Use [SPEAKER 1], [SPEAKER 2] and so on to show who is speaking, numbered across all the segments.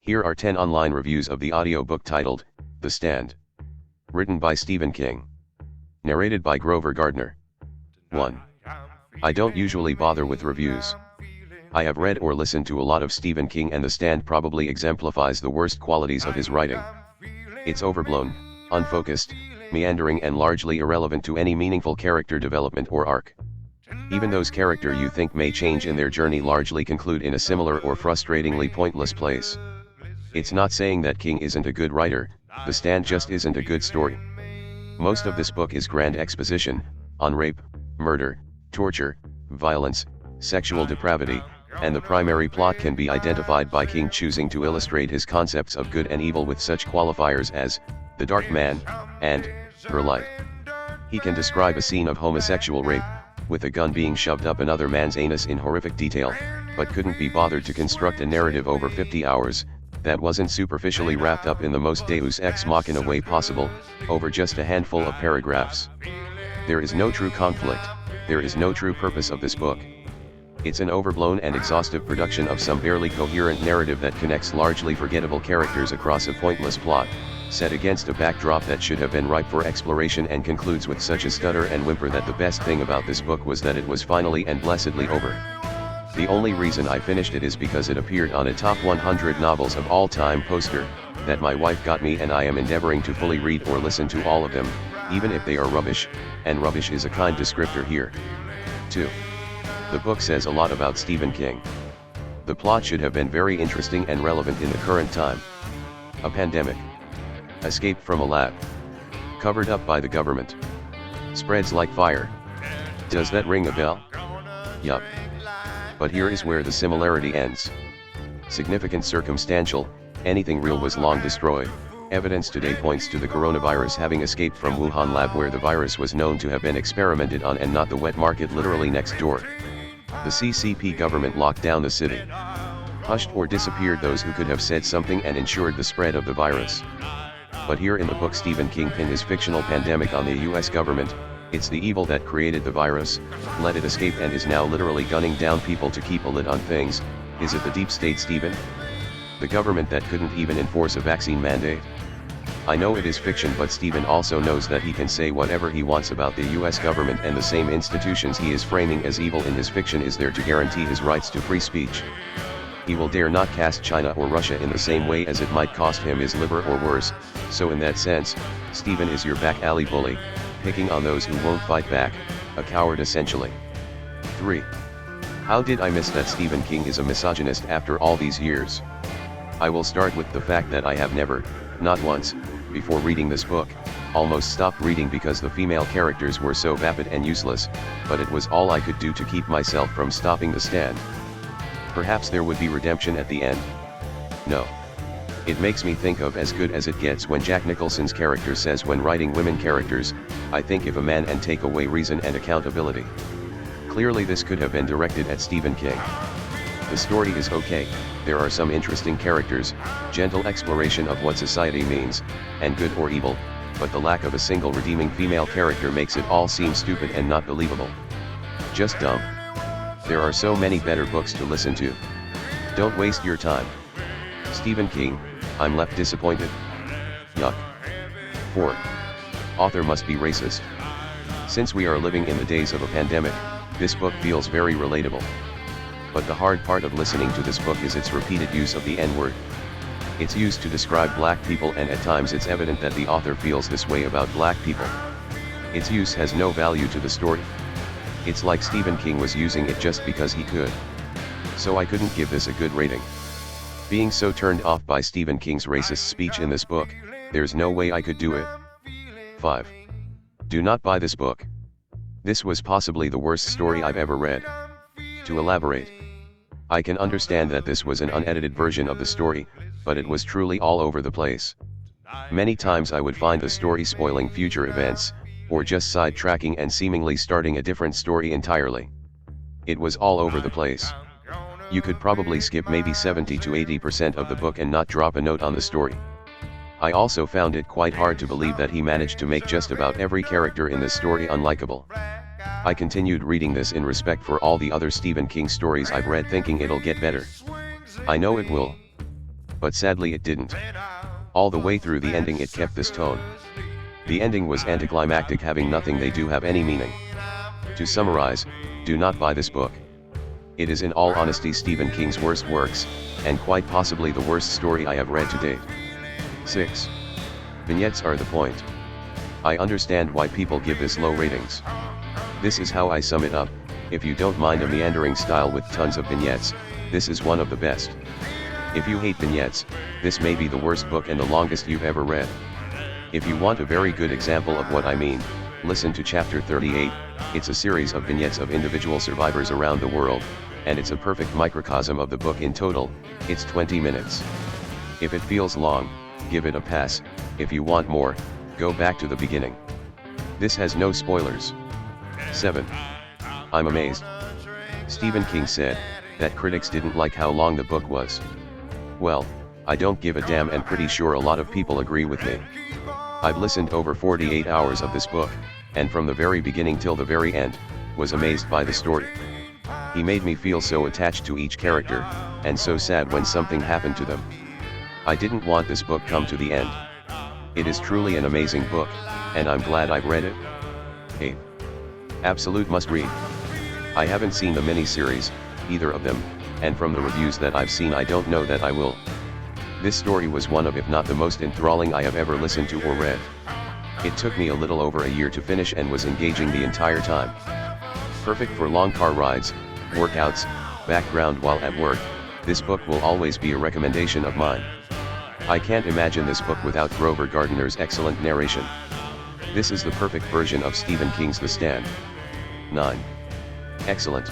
[SPEAKER 1] Here are 10 online reviews of the audiobook titled, The Stand. Written by Stephen King. Narrated by Grover Gardner. 1. I don't usually bother with reviews. I have read or listened to a lot of Stephen King, and The Stand probably exemplifies the worst qualities of his writing. It's overblown, unfocused, meandering, and largely irrelevant to any meaningful character development or arc. Even those characters you think may change in their journey largely conclude in a similar or frustratingly pointless place. It's not saying that King isn't a good writer, The Stand just isn't a good story. Most of this book is grand exposition, on rape, murder, torture, violence, sexual depravity, and the primary plot can be identified by King choosing to illustrate his concepts of good and evil with such qualifiers as, the dark man, and, her light. He can describe a scene of homosexual rape, with a gun being shoved up another man's anus in horrific detail, but couldn't be bothered to construct a narrative over 50 hours, that wasn't superficially wrapped up in the most deus ex machina way possible, over just a handful of paragraphs. There is no true conflict, there is no true purpose of this book. It's an overblown and exhaustive production of some barely coherent narrative that connects largely forgettable characters across a pointless plot, set against a backdrop that should have been ripe for exploration, and concludes with such a stutter and whimper that the best thing about this book was that it was finally and blessedly over. The only reason I finished it is because it appeared on a top 100 novels of all time poster, that my wife got me, and I am endeavoring to fully read or listen to all of them, even if they are rubbish, and rubbish is a kind descriptor here. 2. The book says a lot about Stephen King. The plot should have been very interesting and relevant in the current time. A pandemic. Escape from a lab. Covered up by the government. Spreads like fire. Does that ring a bell? Yup. But here is where the similarity ends. Significant circumstantial, anything real was long destroyed. Evidence today points to the coronavirus having escaped from Wuhan lab, where the virus was known to have been experimented on, and not the wet market literally next door. The CCP government locked down the city. Hushed or disappeared those who could have said something and ensured the spread of the virus. But here in the book, Stephen King pinned his fictional pandemic on the US government. It's the evil that created the virus, let it escape, and is now literally gunning down people to keep a lid on things. Is it the deep state, Stephen? The government that couldn't even enforce a vaccine mandate? I know it is fiction, but Stephen also knows that he can say whatever he wants about the US government, and the same institutions he is framing as evil in his fiction is there to guarantee his rights to free speech. He will dare not cast China or Russia in the same way, as it might cost him his liver or worse. So in that sense, Stephen is your back alley bully, picking on those who won't fight back, a coward essentially. 3. How did I miss that Stephen King is a misogynist after all these years? I will start with the fact that I have never, not once, before reading this book, almost stopped reading because the female characters were so vapid and useless, but it was all I could do to keep myself from stopping The Stand. Perhaps there would be redemption at the end. No. It makes me think of As Good as It Gets, when Jack Nicholson's character says when writing women characters, I think of a man and take away reason and accountability. Clearly this could have been directed at Stephen King. The story is okay, there are some interesting characters, gentle exploration of what society means, and good or evil, but the lack of a single redeeming female character makes it all seem stupid and not believable. Just dumb. There are so many better books to listen to. Don't waste your time. Stephen King, I'm left disappointed. Yuck. 4. Author must be racist. Since we are living in the days of a pandemic, this book feels very relatable. But the hard part of listening to this book is its repeated use of the N-word. It's used to describe black people, and at times it's evident that the author feels this way about black people. Its use has no value to the story. It's like Stephen King was using it just because he could. So I couldn't give this a good rating. Being so turned off by Stephen King's racist speech in this book, there's no way I could do it. 5. Do not buy this book. This was possibly the worst story I've ever read. To elaborate, I can understand that this was an unedited version of the story, but it was truly all over the place. Many times I would find the story spoiling future events, or just sidetracking and seemingly starting a different story entirely. It was all over the place. You could probably skip maybe 70 to 80% of the book and not drop a note on the story. I also found it quite hard to believe that he managed to make just about every character in this story unlikable. I continued reading this in respect for all the other Stephen King stories I've read, thinking it'll get better. I know it will. but sadly it didn't. All the way through the ending it kept this tone. The ending was anticlimactic, having nothing they do have any meaning. To summarize, do not buy this book. It is in all honesty Stephen King's worst works, and quite possibly the worst story I have read to date. 6. Vignettes are the point. I understand why people give this low ratings. This is how I sum it up: if you don't mind a meandering style with tons of vignettes, this is one of the best. If you hate vignettes, this may be the worst book and the longest you've ever read. If you want a very good example of what I mean, listen to chapter 38, it's a series of vignettes of individual survivors around the world, and it's a perfect microcosm of the book in total. It's 20 minutes. If it feels long, give it a pass. If you want more, go back to the beginning. This has no spoilers. 7. I'm amazed. Stephen King said that critics didn't like how long the book was. Well, I don't give a damn, and pretty sure a lot of people agree with me. I've listened over 48 hours of this book, and from the very beginning till the very end, was amazed by the story. He made me feel so attached to each character, and so sad when something happened to them. I didn't want this book come to the end. It is truly an amazing book, and I'm glad I've read it. 8. Absolute must-read. I haven't seen the mini-series, either of them, and from the reviews that I've seen I don't know that I will. This story was one of, if not the most enthralling I have ever listened to or read. It took me a little over a year to finish and was engaging the entire time. Perfect for long car rides, workouts, background while at work, this book will always be a recommendation of mine. I can't imagine this book without Grover Gardner's excellent narration. This is the perfect version of Stephen King's The Stand. 9. Excellent.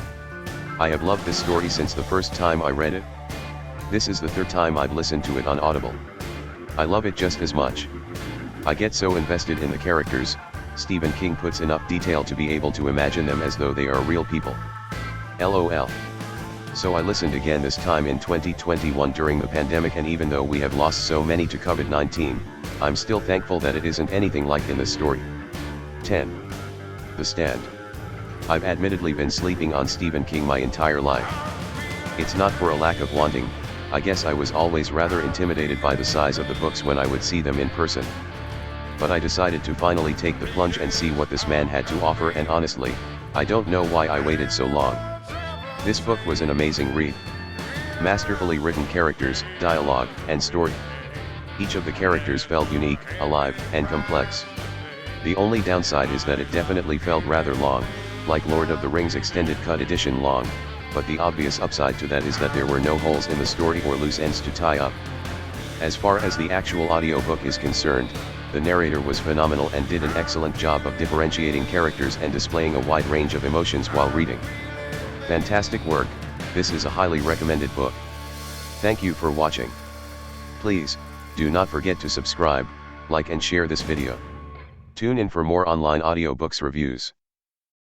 [SPEAKER 1] I have loved this story since the first time I read it. This is the third time I've listened to it on Audible. I love it just as much. I get so invested in the characters. Stephen King puts enough detail to be able to imagine them as though they are real people. LOL. So I listened again, this time in 2021 during the pandemic, and even though we have lost so many to COVID-19, I'm still thankful that it isn't anything like in this story. 10. The Stand. I've admittedly been sleeping on Stephen King my entire life. It's not for a lack of wanting. I guess I was always rather intimidated by the size of the books when I would see them in person. But I decided to finally take the plunge and see what this man had to offer, and honestly, I don't know why I waited so long. This book was an amazing read. Masterfully written characters, dialogue, and story. Each of the characters felt unique, alive, and complex. The only downside is that it definitely felt rather long, like Lord of the Rings Extended Cut Edition long, but the obvious upside to that is that there were no holes in the story or loose ends to tie up. As far as the actual audiobook is concerned, the narrator was phenomenal and did an excellent job of differentiating characters and displaying a wide range of emotions while reading. Fantastic work. This is a highly recommended book. Thank you for watching. Please, do not forget to subscribe, like and share this video. Tune in for more online audiobooks reviews.